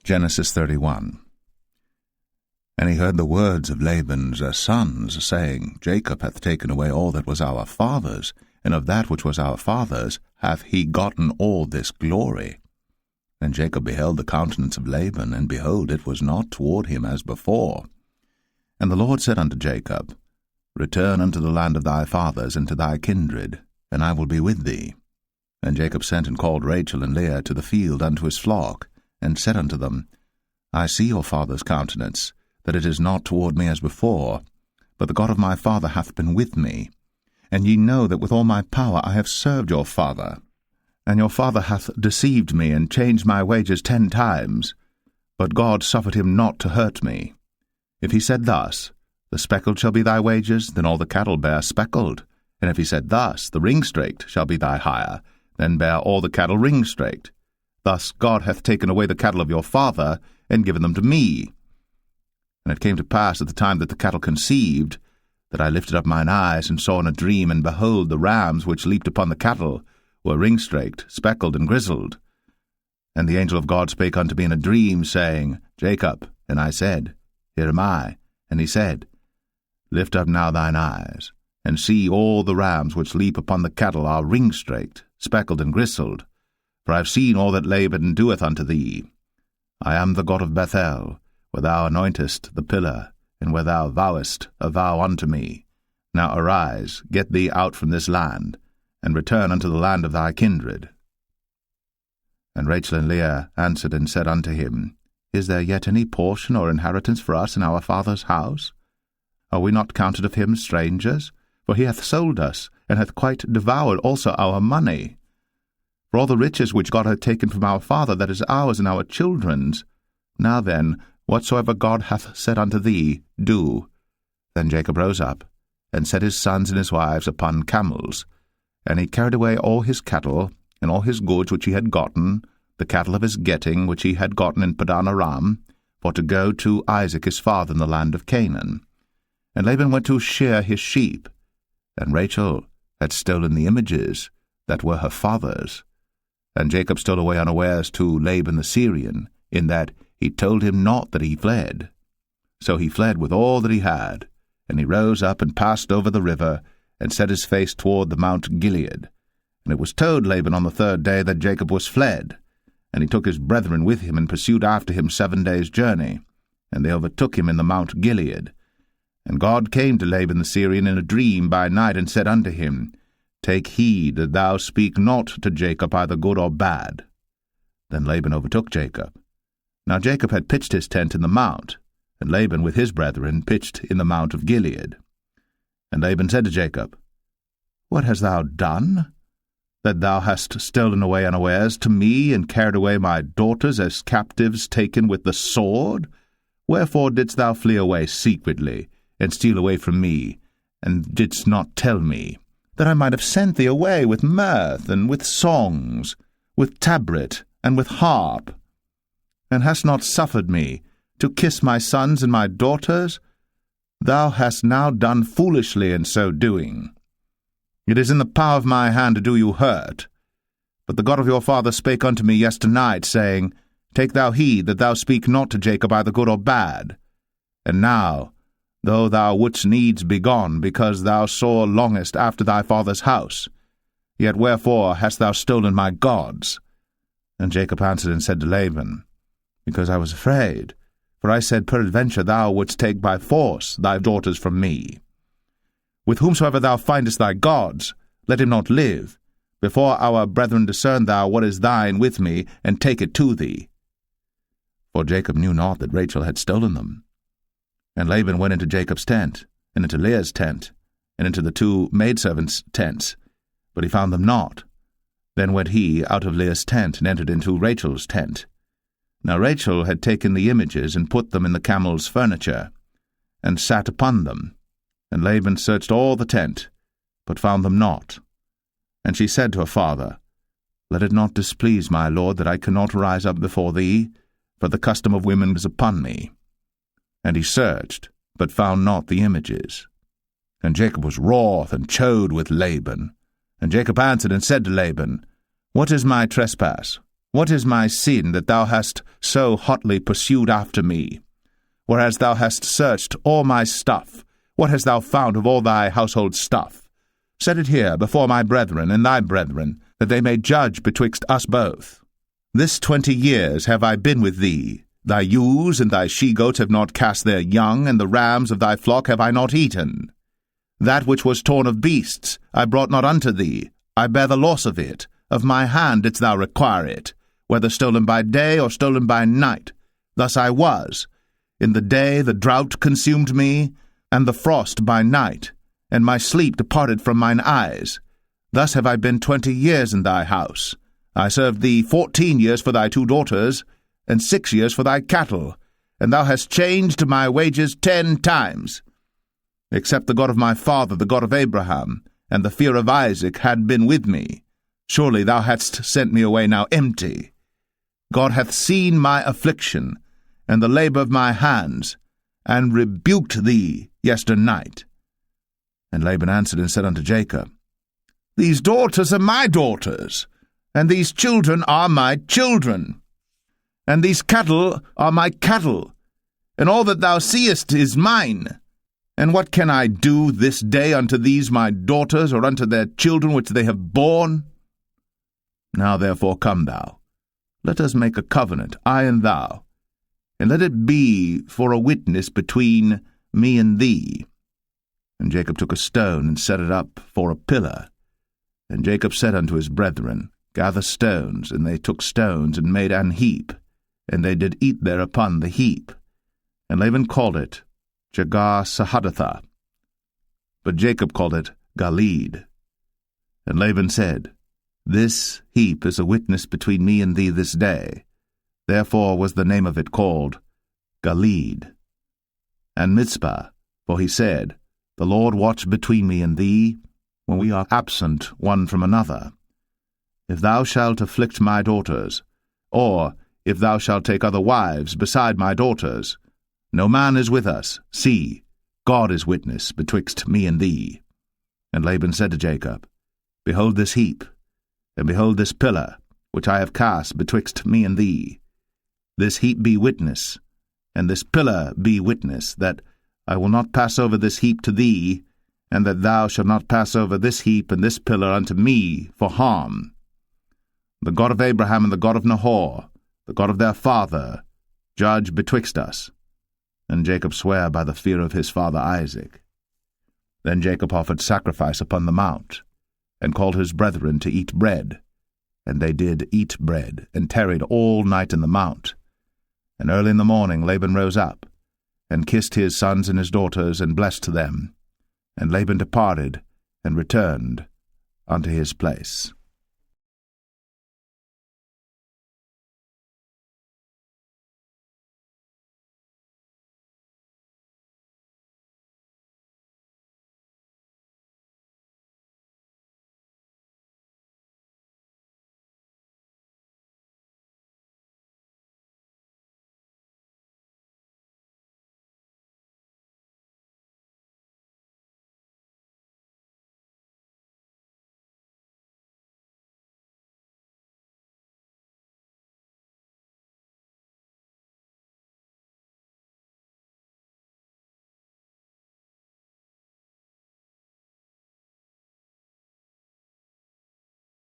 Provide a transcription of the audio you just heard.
Genesis 31. And he heard the words of Laban's sons, saying, Jacob hath taken away all that was our father's, and of that which was our father's hath he gotten all this glory. And Jacob beheld the countenance of Laban, and behold, it was not toward him as before. And the Lord said unto Jacob, Return unto the land of thy fathers, and to thy kindred, and I will be with thee. And Jacob sent and called Rachel and Leah to the field unto his flock, and said unto them, I see your father's countenance, that it is not toward me as before, but the God of my father hath been with me. And ye know that with all my power I have served your father. And your father hath deceived me, and changed my wages 10 times. But God suffered him not to hurt me. If he said thus, The speckled shall be thy wages, then all the cattle bear speckled. And if he said thus, The ring-straked shall be thy hire, then bear all the cattle ring-straked. Thus God hath taken away the cattle of your father, and given them to me. And it came to pass at the time that the cattle conceived, that I lifted up mine eyes, and saw in a dream, and behold, the rams which leaped upon the cattle were ring-straked, speckled, and grizzled. And the angel of God spake unto me in a dream, saying, Jacob. And I said, Here am I. And he said, Lift up now thine eyes, and see all the rams which leap upon the cattle are ring-straked, speckled, and grizzled. For I have seen all that Laban doeth unto thee. I am the God of Bethel, where thou anointest the pillar, and where thou vowest a vow unto me. Now arise, get thee out from this land, and return unto the land of thy kindred. And Rachel and Leah answered and said unto him, Is there yet any portion or inheritance for us in our father's house? Are we not counted of him strangers? For he hath sold us, and hath quite devoured also our money. For all the riches which God hath taken from our father, that is ours and our children's. Now then, whatsoever God hath said unto thee, do. Then Jacob rose up, and set his sons and his wives upon camels. And he carried away all his cattle, and all his goods which he had gotten, the cattle of his getting which he had gotten in Padan Aram, for to go to Isaac his father in the land of Canaan. And Laban went to shear his sheep, and Rachel had stolen the images that were her father's. And Jacob stole away unawares to Laban the Syrian, in that he told him not that he fled. So he fled with all that he had, and he rose up and passed over the river, and set his face toward the Mount Gilead. And it was told Laban on the 3rd day that Jacob was fled. And he took his brethren with him, and pursued after him 7 days' journey. And they overtook him in the Mount Gilead. And God came to Laban the Syrian in a dream by night, and said unto him, Take heed that thou speak not to Jacob either good or bad. Then Laban overtook Jacob. Now Jacob had pitched his tent in the mount, and Laban with his brethren pitched in the Mount of Gilead. And Laban said to Jacob, What hast thou done, that thou hast stolen away unawares to me, and carried away my daughters as captives taken with the sword? Wherefore didst thou flee away secretly, and steal away from me, and didst not tell me, that I might have sent thee away with mirth, and with songs, with tabret, and with harp, and hast not suffered me to kiss my sons and my daughters? Thou hast now done foolishly in so doing. It is in the power of my hand to do you hurt. But the God of your father spake unto me yesternight, saying, Take thou heed that thou speak not to Jacob either good or bad. And now, though thou wouldst needs be gone, because thou sore longest after thy father's house, yet wherefore hast thou stolen my gods? And Jacob answered and said to Laban, Because I was afraid, for I said, Peradventure thou wouldst take by force thy daughters from me. With whomsoever thou findest thy gods, let him not live. Before our brethren discern thou what is thine with me, and take it to thee. For Jacob knew not that Rachel had stolen them. And Laban went into Jacob's tent, and into Leah's tent, and into the 2 maidservants' tents, but he found them not. Then went he out of Leah's tent, and entered into Rachel's tent. Now Rachel had taken the images, and put them in the camel's furniture, and sat upon them. And Laban searched all the tent, but found them not. And she said to her father, Let it not displease my lord that I cannot rise up before thee, for the custom of women is upon me. And he searched, but found not the images. And Jacob was wroth, and chode with Laban. And Jacob answered and said to Laban, What is my trespass? What is my sin that thou hast so hotly pursued after me? Whereas thou hast searched all my stuff, what hast thou found of all thy household stuff? Set it here before my brethren and thy brethren, that they may judge betwixt us both. This 20 years have I been with thee. Thy ewes and thy she-goats have not cast their young, and the rams of thy flock have I not eaten. That which was torn of beasts I brought not unto thee. I bear the loss of it. Of my hand didst thou require it, whether stolen by day or stolen by night. Thus I was. In the day the drought consumed me, and the frost by night, and my sleep departed from mine eyes. Thus have I been 20 years in thy house. I served thee 14 years for thy 2 daughters, and 6 years for thy cattle, and thou hast changed my wages 10 times. Except the God of my father, the God of Abraham, and the fear of Isaac had been with me, surely thou hadst sent me away now empty. God hath seen my affliction, and the labor of my hands, and rebuked thee yesternight. And Laban answered and said unto Jacob, These daughters are my daughters, and these children are my children, and these cattle are my cattle, and all that thou seest is mine. And what can I do this day unto these my daughters, or unto their children which they have borne? Now therefore come thou, let us make a covenant, I and thou, and let it be for a witness between me and thee. And Jacob took a stone, and set it up for a pillar. And Jacob said unto his brethren, Gather stones. And they took stones, and made an heap, and they did eat thereupon the heap. And Laban called it Jegar-sahadathah, but Jacob called it Galeed. And Laban said, This heap is a witness between me and thee this day. Therefore was the name of it called Galeed. And Mizpah, for he said, The Lord watch between me and thee, when we are absent one from another. If thou shalt afflict my daughters, or if thou shalt take other wives beside my daughters, no man is with us. See, God is witness betwixt me and thee. And Laban said to Jacob, Behold this heap, and behold this pillar, which I have cast betwixt me and thee. This heap be witness, and this pillar be witness, that I will not pass over this heap to thee, and that thou shalt not pass over this heap and this pillar unto me for harm. The God of Abraham and the God of Nahor, the God of their father, judge betwixt us. And Jacob sware by the fear of his father Isaac. Then Jacob offered sacrifice upon the mount, and called his brethren to eat bread. And they did eat bread, and tarried all night in the mount. And early in the morning Laban rose up, and kissed his sons and his daughters, and blessed them. And Laban departed, and returned unto his place.